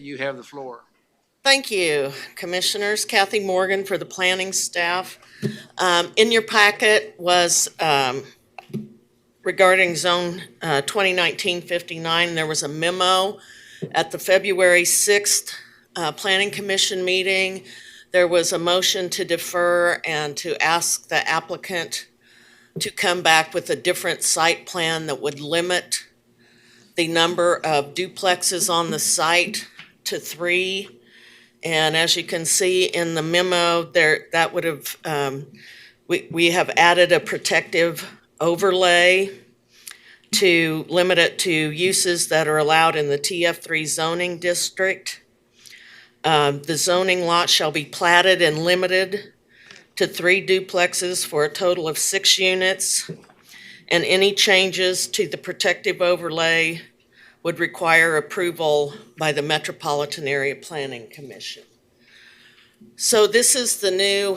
you have the floor. Thank you, Commissioners. Kathy Morgan for the planning staff. In your packet was regarding Zone 2019-59, there was a memo at the February 6th Planning Commission meeting. There was a motion to defer and to ask the applicant to come back with a different site plan that would limit the number of duplexes on the site to 3. And as you can see in the memo, that would have, we have added a protective overlay to limit it to uses that are allowed in the TF3 zoning district. The zoning lot shall be platted and limited to 3 duplexes for a total of 6 units. And any changes to the protective overlay would require approval by the Metropolitan Area Planning Commission. So this is the new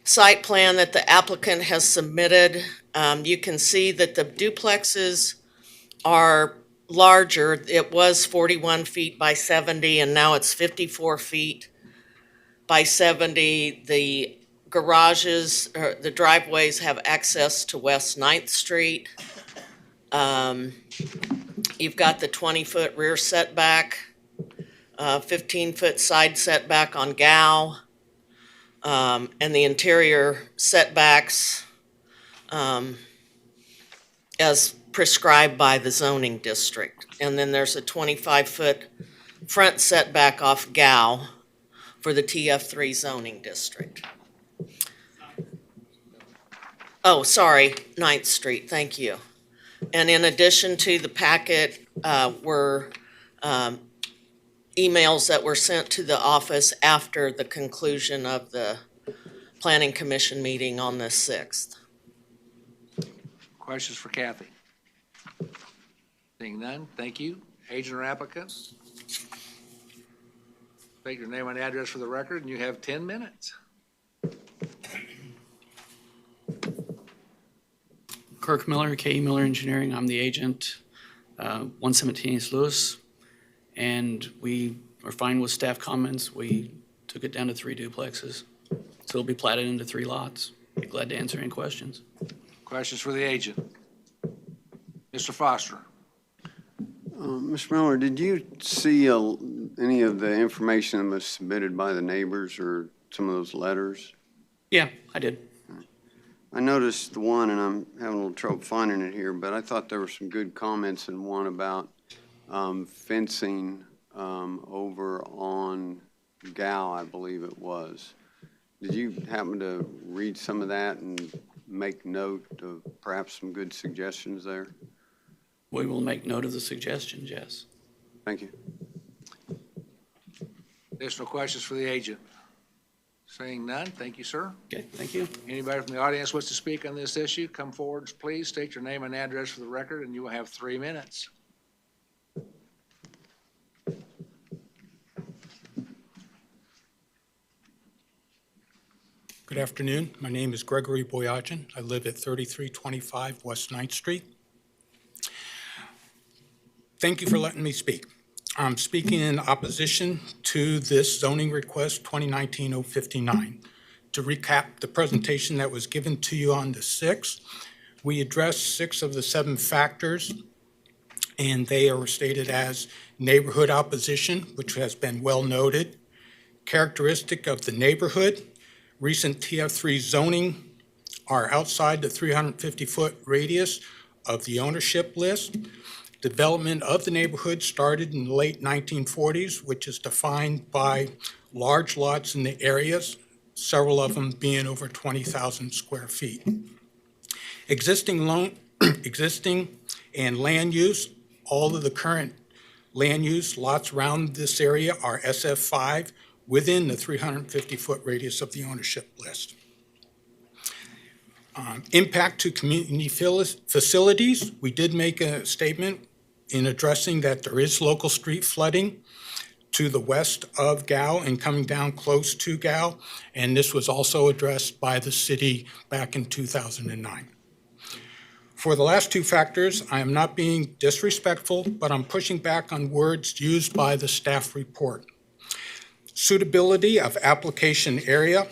site plan that the applicant has submitted. You can see that the duplexes are larger. It was 41 feet by 70, and now it's 54 feet by 70. The garages, or the driveways, have access to West 9th Street. You've got the 20-foot rear setback, 15-foot side setback on Gow, and the interior setbacks as prescribed by the zoning district. And then there's a 25-foot front setback off Gow for the TF3 zoning district. Oh, sorry, 9th Street, thank you. And in addition to the packet were emails that were sent to the office after the conclusion of the Planning Commission meeting on the 6th. Questions for Kathy? Seeing none, thank you. Agent or applicant? State your name and address for the record, and you have 10 minutes. Kirk Miller, K.E. Miller Engineering. I'm the agent, 117 East Lewis. And we are fine with staff comments. We took it down to 3 duplexes. So it'll be platted into 3 lots. Be glad to answer any questions. Questions for the agent? Mr. Foster. Mr. Miller, did you see any of the information that was submitted by the neighbors or some of those letters? Yeah, I did. I noticed the one, and I'm having a little trouble finding it here, but I thought there were some good comments in one about fencing over on Gow, I believe it was. Did you happen to read some of that and make note of perhaps some good suggestions there? We will make note of the suggestions, yes. Thank you. Additional questions for the agent? Seeing none, thank you, sir. Okay, thank you. Anybody from the audience wants to speak on this issue, come forward, please. State your name and address for the record, and you will have 3 minutes. Good afternoon. My name is Gregory Boyajian. I live at 3325 West 9th Street. Thank you for letting me speak. I'm speaking in opposition to this zoning request 2019-059. To recap the presentation that was given to you on the 6th, we addressed 6 of the 7 factors, and they are stated as neighborhood opposition, which has been well noted, characteristic of the neighborhood, recent TF3 zoning are outside the 350-foot radius of the ownership list. Development of the neighborhood started in the late 1940s, which is defined by large lots in the areas, several of them being over 20,000 square feet. Existing and land use, all of the current land use lots around this area are SF5 within the 350-foot radius of the ownership list. Impact to community facilities, we did make a statement in addressing that there is local street flooding to the west of Gow and coming down close to Gow, and this was also addressed by the city back in 2009. For the last two factors, I am not being disrespectful, but I'm pushing back on words used by the staff report. Suitability of application area,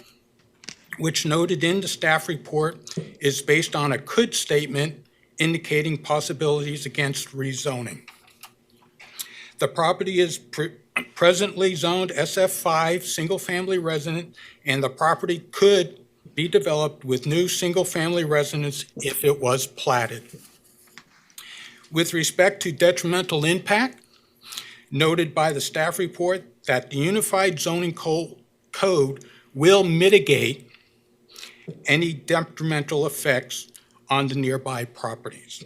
which noted in the staff report, is based on a could statement indicating possibilities against rezoning. The property is presently zoned SF5, single-family resident, and the property could be developed with new single-family residence if it was platted. With respect to detrimental impact, noted by the staff report that the Unified Zoning Code will mitigate any detrimental effects on the nearby properties.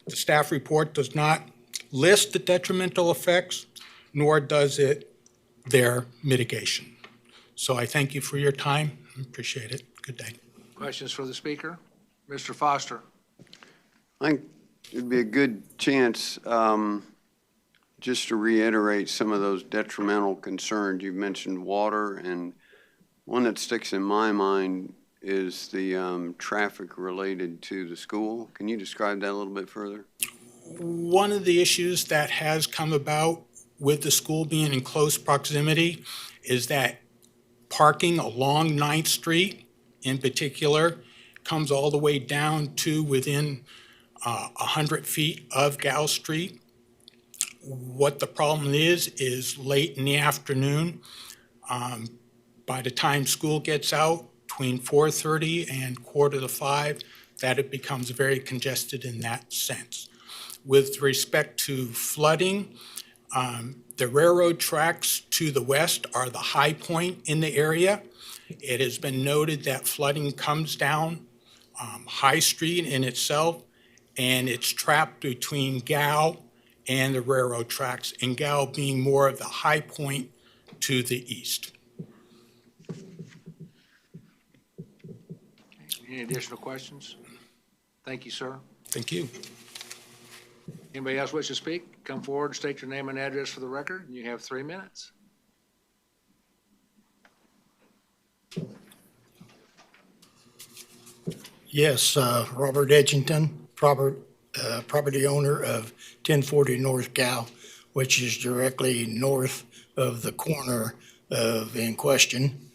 The staff report does not list the detrimental effects, nor does it their mitigation. So I thank you for your time. Appreciate it. Good day. Questions for the speaker? Mr. Foster? I think it'd be a good chance just to reiterate some of those detrimental concerns. You've mentioned water, and one that sticks in my mind is the traffic related to the school. Can you describe that a little bit further? One of the issues that has come about with the school being in close proximity is that parking along 9th Street in particular comes all the way down to within 100 feet of Gow Street. What the problem is late in the afternoon, by the time school gets out, between 4:30 and 4:45, that it becomes very congested in that sense. With respect to flooding, the railroad tracks to the west are the high point in the area. It has been noted that flooding comes down High Street in itself, and it's trapped between Gow and the railroad tracks, and Gow being more of the high point to the east. Any additional questions? Thank you, sir. Thank you. Anybody else wish to speak? Come forward, state your name and address for the record, and you have 3 minutes. Yes, Robert Edgington, property owner of 1040 North Gow, which is directly north of the corner in question.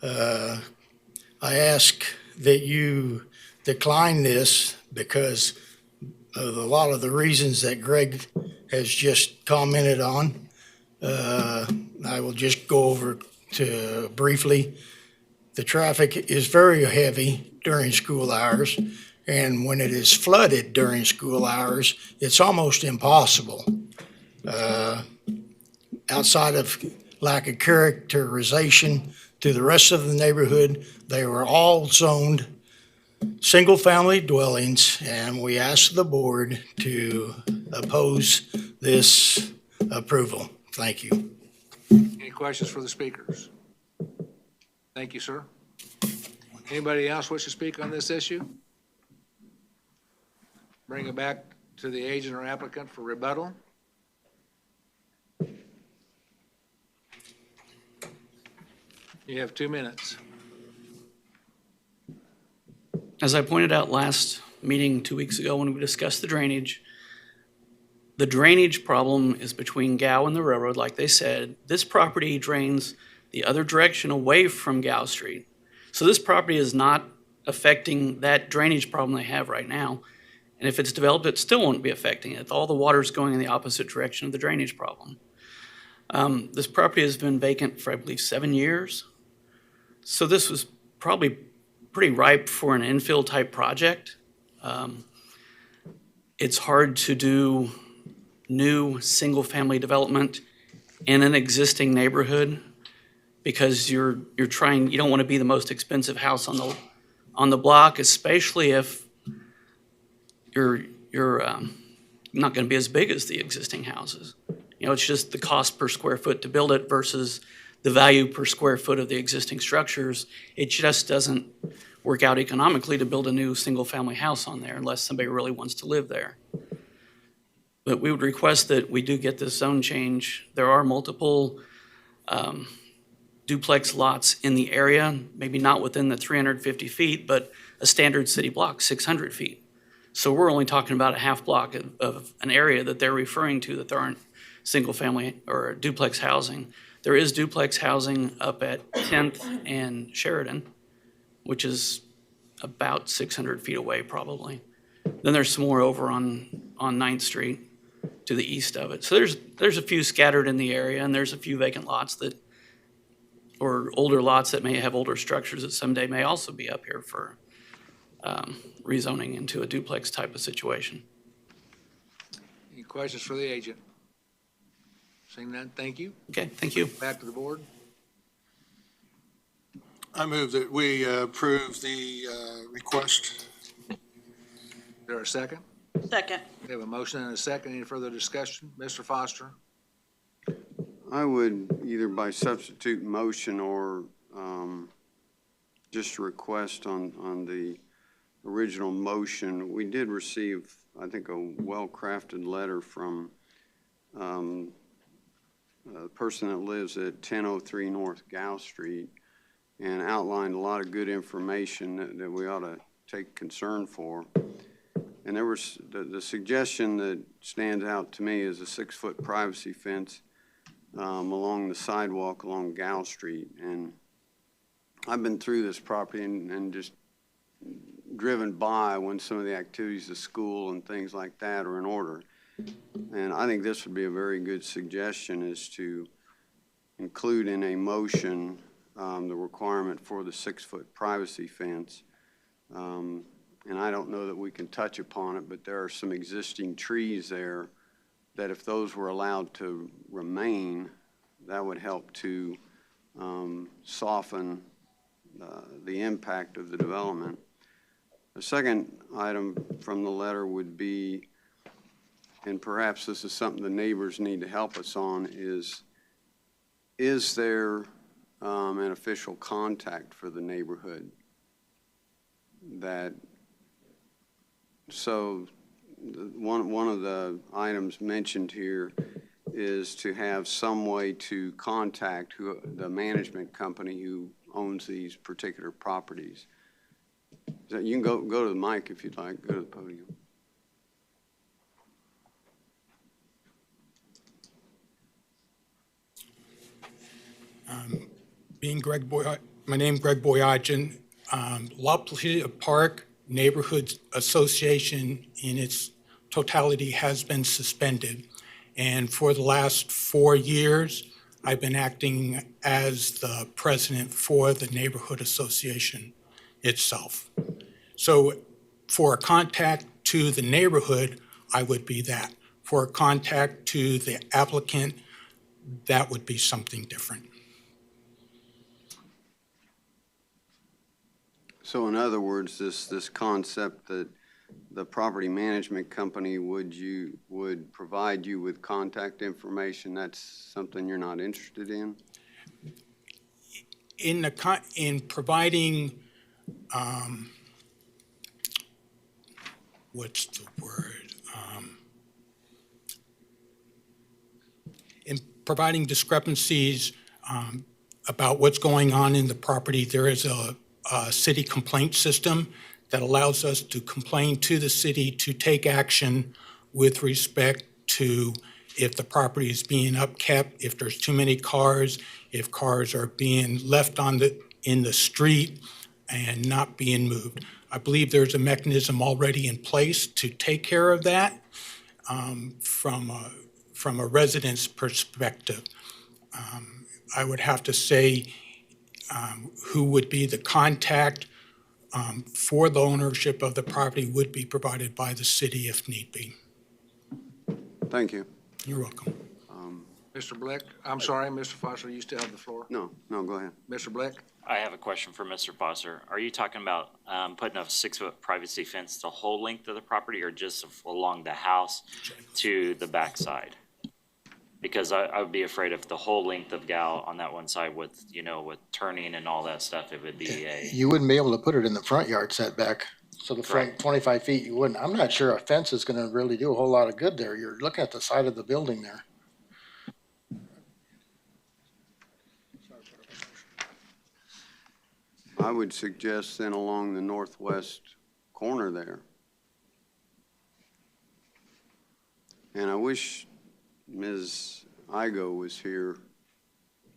I ask that you decline this because of a lot of the reasons that Greg has just commented on. I will just go over to briefly. The traffic is very heavy during school hours, and when it is flooded during school hours, it's almost impossible. Outside of lack of characterization to the rest of the neighborhood, they were all zoned single-family dwellings, and we ask the board to oppose this approval. Thank you. Any questions for the speakers? Thank you, sir. Anybody else wish to speak on this issue? Bring it back to the agent or applicant for rebuttal. You have 2 minutes. As I pointed out last meeting 2 weeks ago when we discussed the drainage problem is between Gow and the railroad, like they said. This property drains the other direction away from Gow Street. So this property is not affecting that drainage problem they have right now. And if it's developed, it still won't be affecting it. All the water's going in the opposite direction of the drainage problem. This property has been vacant for, I believe, 7 years. So this was probably pretty ripe for an infill type project. It's hard to do new single family development in an existing neighborhood because you don't want to be the most expensive house on the block, especially if you're not going to be as big as the existing houses. It's just the cost per square foot to build it versus the value per square foot of the existing structures. It just doesn't work out economically to build a new single-family house on there unless somebody really wants to live there. But we would request that we do get this zone change. There are multiple duplex lots in the area, maybe not within the 350 feet, but a standard city block, 600 feet. So we're only talking about a half block of an area that they're referring to that there aren't single-family or duplex housing. There is duplex housing up at 10th and Sheridan, which is about 600 feet away probably. Then there's some more over on 9th Street to the east of it. So there's a few scattered in the area, and there's a few vacant lots or older lots that may have older structures that someday may also be up here for rezoning into a duplex type of situation. Any questions for the agent? Seeing none, thank you. Okay, thank you. Back to the board. I move that we approve the request. Is there a second? Second. We have a motion and a second. Any further discussion? Mr. Foster? I would either by substitute motion or just a request on the original motion. We did receive, I think, a well-crafted letter from a person that lives at 1003 North Gow Street and outlined a lot of good information that we ought to take concern for. And there was the suggestion that stands out to me is a 6-foot privacy fence along the sidewalk along Gow Street. And I've been through this property and just driven by when some of the activities of school and things like that are in order. And I think this would be a very good suggestion, is to include in a motion the requirement for the 6-foot privacy fence. And I don't know that we can touch upon it, but there are some existing trees there that if those were allowed to remain, that would help to soften the impact of the development. The second item from the letter would be, and perhaps this is something the neighbors need to help us on, is there an official contact for the neighborhood? So one of the items mentioned here is to have some way to contact the management company who owns these particular properties. You can go to the mic if you'd like, go to the podium. My name's Greg Boyajian. La Placia Park Neighborhood Association in its totality has been suspended. And for the last 4 years, I've been acting as the president for the neighborhood association itself. So for a contact to the neighborhood, I would be that. For a contact to the applicant, that would be something different. So in other words, this concept that the property management company would provide you with contact information, that's something you're not interested in? In providing, what's the word? In providing discrepancies about what's going on in the property, there is a city complaint system that allows us to complain to the city to take action with respect to if the property is being upkept, if there's too many cars, if cars are being left in the street and not being moved. I believe there's a mechanism already in place to take care of that from a resident's perspective. I would have to say who would be the contact for the ownership of the property would be provided by the city if need be. Thank you. You're welcome. Mr. Blick, I'm sorry, Mr. Foster, you still have the floor. No, go ahead. Mr. Blick? I have a question for Mr. Foster. Are you talking about putting a 6-foot privacy fence the whole length of the property or just along the house to the backside? Because I would be afraid if the whole length of Gow on that one side with turning and all that stuff, it would be You wouldn't be able to put it in the front yard setback. So the front Right. 25 feet, you wouldn't. I'm not sure a fence is going to really do a whole lot of good there. You're looking at the side of the building there. I would suggest then along the northwest corner there, And I wish Ms. Igo was here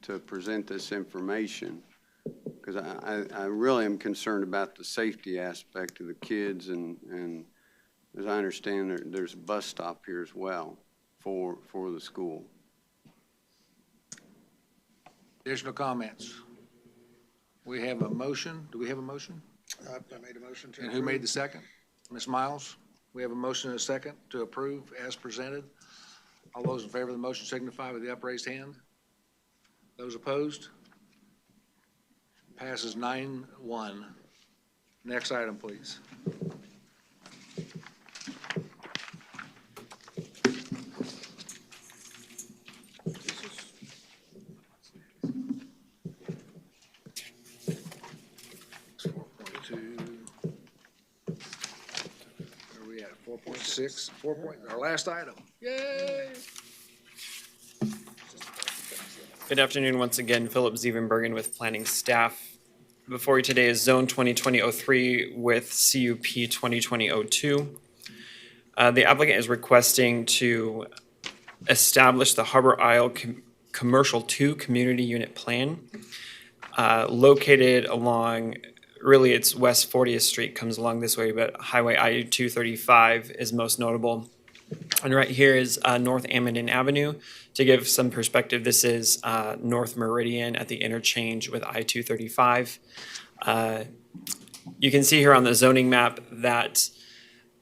to present this information, because I really am concerned about the safety aspect of the kids, and as I understand, there's a bus stop here as well for the school. Additional comments? We have a motion. Do we have a motion? I made a motion to And who made the second? Ms. Miles? We have a motion and a second to approve as presented. All those in favor of the motion signify with the upraised hand. Those opposed? Passes 9-1. Next item, please. Where are we at? 4.6? Our last item. Yay! Good afternoon, once again, Philip Zevenbergen with planning staff. Before you today is Zone 2020-03 with CUP 2020-02. The applicant is requesting to establish the Harbor Isle Commercial 2 Community Unit Plan located along, really it's West 40th Street comes along this way, but Highway I-235 is most notable. And right here is North Amenden Avenue. To give some perspective, this is North Meridian at the interchange with I-235. You can see here on the zoning map that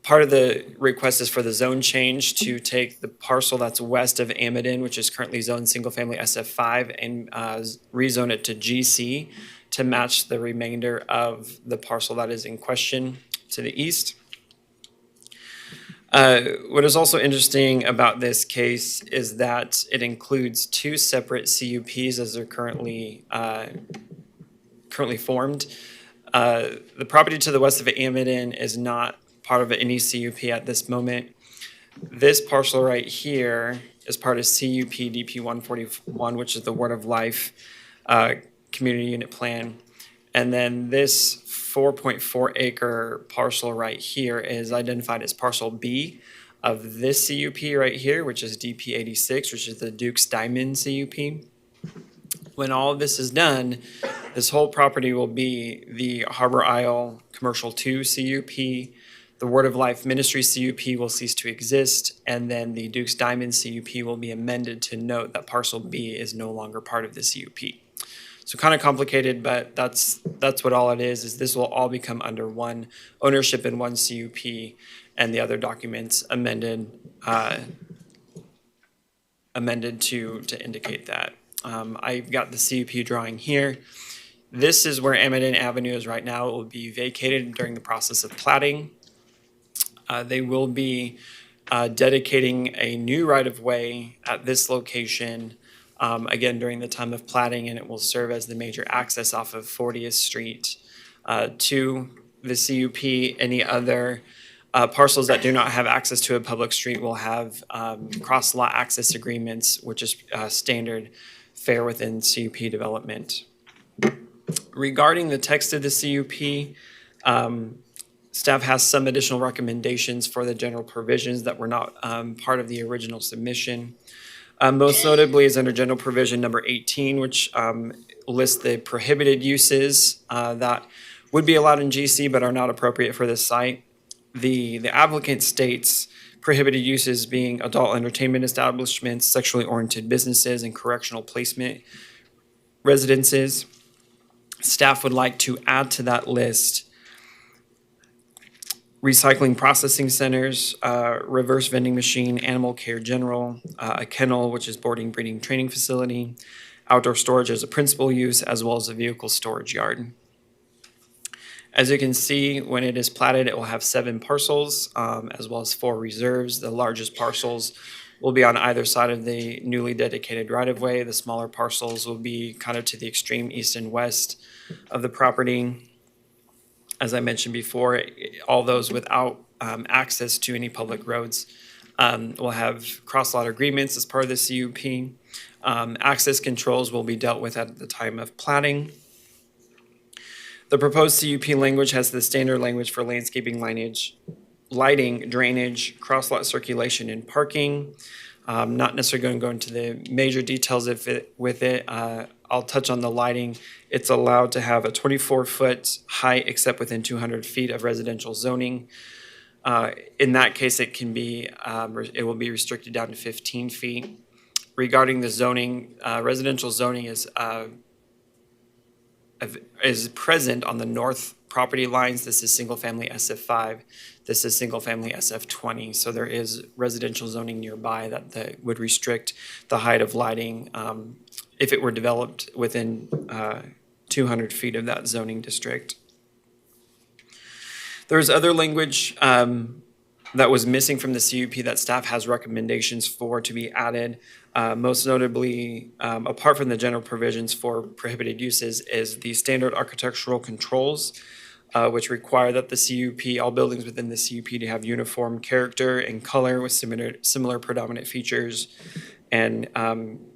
part of the request is for the zone change to take the parcel that's west of Amenden, which is currently zoned single-family SF5, and rezone it to GC to match the remainder of the parcel that is in question to the east. What is also interesting about this case is that it includes two separate CUPs as they're currently formed. The property to the west of Amenden is not part of any CUP at this moment. This parcel right here is part of CUP DP 141, which is the Word of Life Community Unit Plan. And then this 4.4 acre parcel right here is identified as parcel B of this CUP right here, which is DP 86, which is the Duke's Diamond CUP. When all of this is done, this whole property will be the Harbor Isle Commercial 2 CUP. The Word of Life Ministry CUP will cease to exist, and then the Duke's Diamond CUP will be amended to note that parcel B is no longer part of the CUP. So kind of complicated, but that's what all it is this will all become under one ownership in one CUP, and the other documents amended to indicate that. I've got the CUP drawing here. This is where Amenden Avenue is right now. It will be vacated during the process of platting. They will be dedicating a new right-of-way at this location, again, during the time of platting, and it will serve as the major access off of 40th Street to the CUP. Any other parcels that do not have access to a public street will have cross-lot access agreements, which is standard fare within CUP development. Regarding the text of the CUP, staff has some additional recommendations for the general provisions that were not part of the original submission. Most notably is under general provision number 18, which lists the prohibited uses that would be allowed in GC but are not appropriate for this site. The applicant states prohibited uses being adult entertainment establishments, sexually oriented businesses, and correctional placement residences. Staff would like to add to that list recycling processing centers, reverse vending machine, animal care general, a kennel, which is boarding, breeding, training facility, outdoor storage as a principal use, as well as a vehicle storage yard. As you can see, when it is platted, it will have 7 parcels, as well as 4 reserves. The largest parcels will be on either side of the newly dedicated right-of-way. The smaller parcels will be kind of to the extreme east and west of the property. As I mentioned before, all those without access to any public roads will have cross-lot agreements as part of the CUP. Access controls will be dealt with at the time of platting. The proposed CUP language has the standard language for landscaping lineage lighting, drainage, cross-lot circulation, and parking. Not necessarily going to go into the major details with it. I'll touch on the lighting. It's allowed to have a 24-foot height except within 200 feet of residential zoning. In that case, it will be restricted down to 15 feet. Regarding the zoning, residential zoning is present on the north property lines. This is single-family SF5. This is single-family SF20. So there is residential zoning nearby that would restrict the height of lighting if it were developed within 200 feet of that zoning district. There's other language that was missing from the CUP that staff has recommendations for to be added. Most notably, apart from the general provisions for prohibited uses, is the standard architectural controls, which require that the CUP, all buildings within the CUP, to have uniform character and color with similar predominant features, and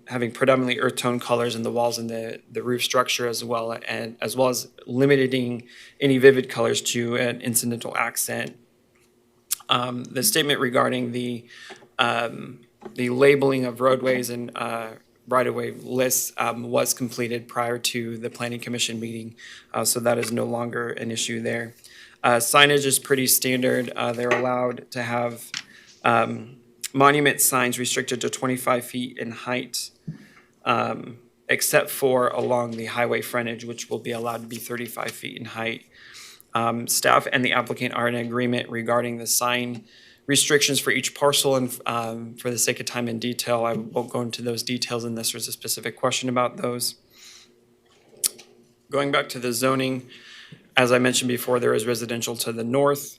having predominantly earth tone colors in the walls and the roof structure as well as limiting any vivid colors to an incidental accent. The statement regarding the labeling of roadways and right-of-way lists was completed prior to the Planning Commission meeting, so that is no longer an issue there. Signage is pretty standard. They're allowed to have monument signs restricted to 25 feet in height, except for along the highway frontage, which will be allowed to be 35 feet in height. Staff and the applicant are in agreement regarding the sign restrictions for each parcel, and for the sake of time and detail, I won't go into those details unless there's a specific question about those. Going back to the zoning, as I mentioned before, there is residential to the north.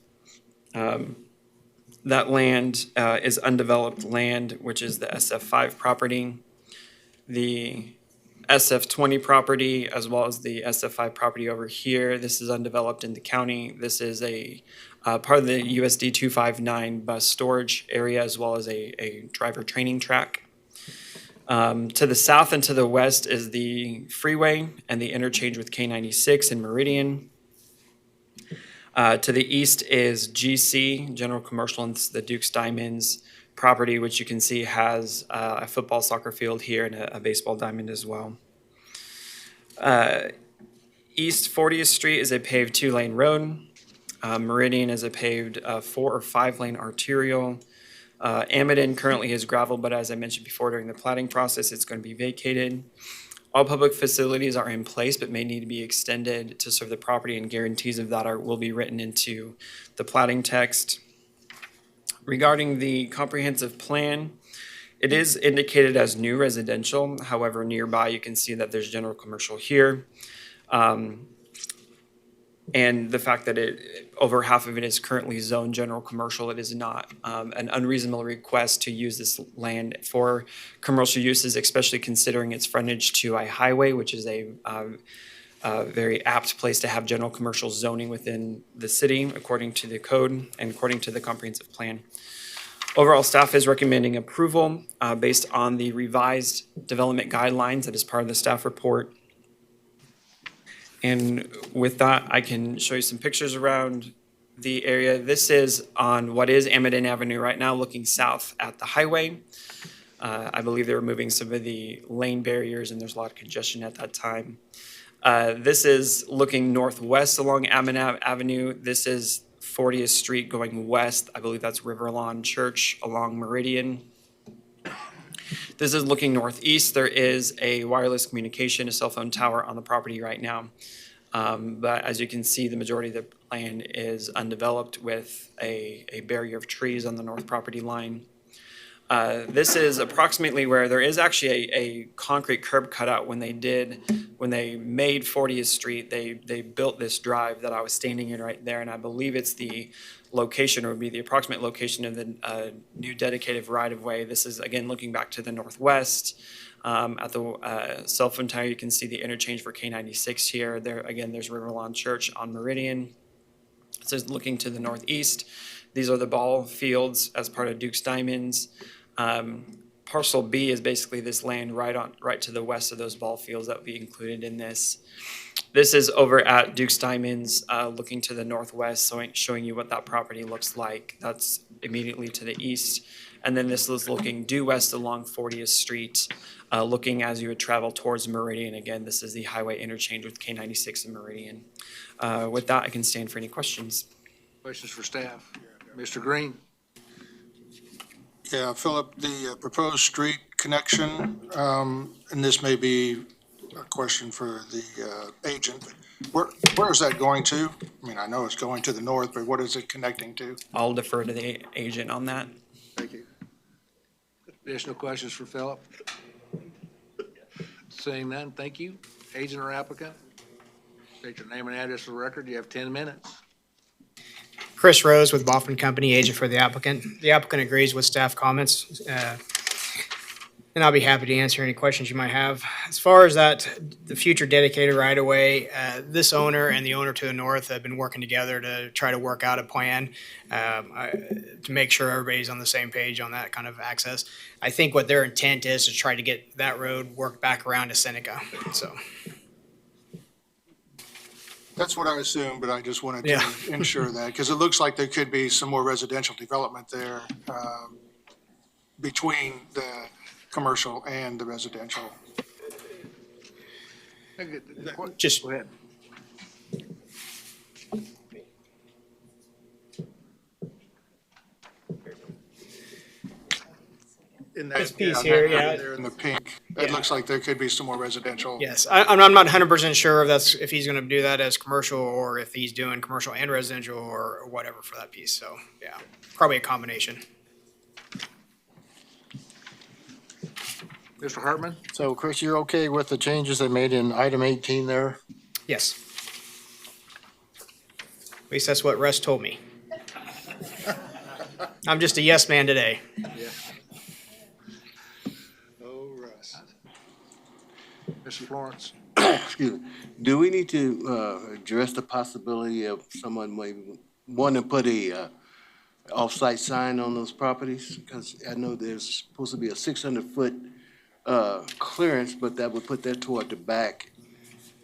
That land is undeveloped land, which is the SF5 property. The SF20 property, as well as the SF5 property over here, this is undeveloped in the county. This is a part of the USD 259 bus storage area, as well as a driver training track. To the south and to the west is the freeway and the interchange with K96 and Meridian. To the east is GC, General Commercial, and the Duke's Diamonds property, which you can see has a football soccer field here and a baseball diamond as well. East 40th Street is a paved 2-lane road. Meridian is a paved 4 or 5-lane arterial. Amadon currently is gravel, but as I mentioned before, during the plating process, it's going to be vacated. All public facilities are in place, but may need to be extended to serve the property, and guarantees of that will be written into the plating text. Regarding the comprehensive plan, it is indicated as new residential. However, nearby you can see that there's general commercial here. And the fact that over half of it is currently zoned general commercial, it is not an unreasonable request to use this land for commercial uses, especially considering its frontage to a highway, which is a very apt place to have general commercial zoning within the city, according to the code and according to the comprehensive plan. Overall, staff is recommending approval based on the revised development guidelines that is part of the staff report. And with that, I can show you some pictures around the area. This is on what is Amadon Avenue right now, looking south at the highway. I believe they were moving some of the lane barriers, and there's a lot of congestion at that time. This is looking northwest along Amadon Avenue. This is 40th Street going west. I believe that's Riverlawn Church along Meridian. This is looking northeast. There is a wireless communication, a cell phone tower on the property right now. But as you can see, the majority of the land is undeveloped with a barrier of trees on the north property line. This is approximately where there is actually a concrete curb cutout. When they made 40th Street, they built this drive that I was standing in right there, and I believe it's the location, or would be the approximate location of the new dedicated right-of-way. This is, again, looking back to the northwest. At the cell phone tower, you can see the interchange for K96 here. There, again, there's Riverlawn Church on Meridian. This is looking to the northeast. These are the ball fields as part of Duke's Diamonds. Parcel B is basically this land right to the west of those ball fields that would be included in this. This is over at Duke's Diamonds, looking to the northwest, showing you what that property looks like. That's immediately to the east. And then this is looking due west along 40th Street, looking as you would travel towards Meridian. Again, this is the highway interchange with K96 and Meridian. With that, I can stand for any questions. Questions for staff? Mr. Green? Yeah, Philip, the proposed street connection, and this may be a question for the agent. Where is that going to? I mean, I know it's going to the north, but what is it connecting to? I'll defer to the agent on that. Thank you. Additional questions for Philip? Seeing none, thank you. Agent or applicant? State your name and address for the record. You have 10 minutes. Chris Rose with Baughman Company, agent for the applicant. The applicant agrees with staff comments, and I'll be happy to answer any questions you might have. As far as that, the future dedicated right-of-way, this owner and the owner to the north have been working together to try to work out a plan to make sure everybody's on the same page on that kind of access. I think what their intent is to try to get that road worked back around to Seneca, so. That's what I assumed, but I just wanted Yeah. to ensure that, because it looks like there could be some more residential development there between the commercial and the residential. Just Go ahead. In This that, piece yeah, here, that area yeah. there in the pink, it Yeah. looks like there could be some more residential. yes, I'm not 100% sure if he's going to do that as commercial or if he's doing commercial and residential or whatever for that piece. So yeah, probably a combination. Mr. Hartman? So Chris, you're okay with the changes they made in item 18 there? Yes. At least that's what Russ told me. I'm just a yes man today. Oh, Russ. Mr. Florence? Excuse me. Do we need to address the possibility of someone maybe wanting to put a off-site sign on those properties? Because I know there's supposed to be a 600-foot clearance, but that would put that toward the back,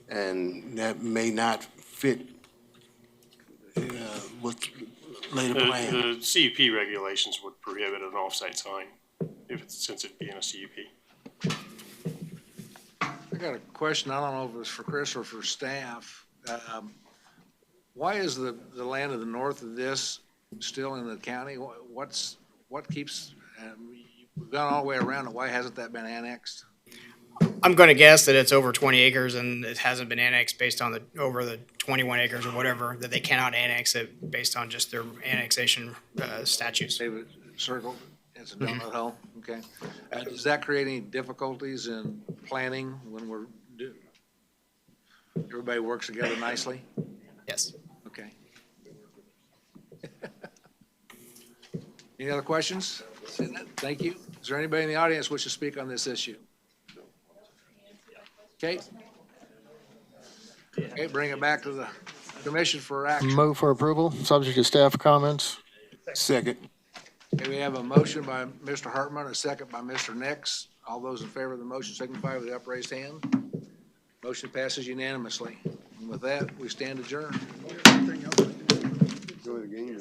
and that may not fit with later plan. The CUP regulations would prohibit an off-site sign since it being a CUP. I got a question. I don't know if it's for Chris or for staff. Why is the land to the north of this still in the county? What keeps, we've gone all the way around, and why hasn't that been annexed? I'm going to guess that it's over 20 acres and it hasn't been annexed based on over the 21 acres or whatever, that they cannot annex it based on just their annexation statutes. David circled, it's a donut hole, okay. Does that create any difficulties in planning when everybody works together nicely? Yes. Okay. Any other questions? Thank you. Is there anybody in the audience wish to speak on this issue? Okay. Okay, bring it back to the commission for action. Move for approval, subject to staff comments. Second. Okay, we have a motion by Mr. Hartman, a second by Mr. Nix. All those in favor of the motion signify with the upraised hand. Motion passes unanimously. And with that, we stand adjourned. Enjoy the game.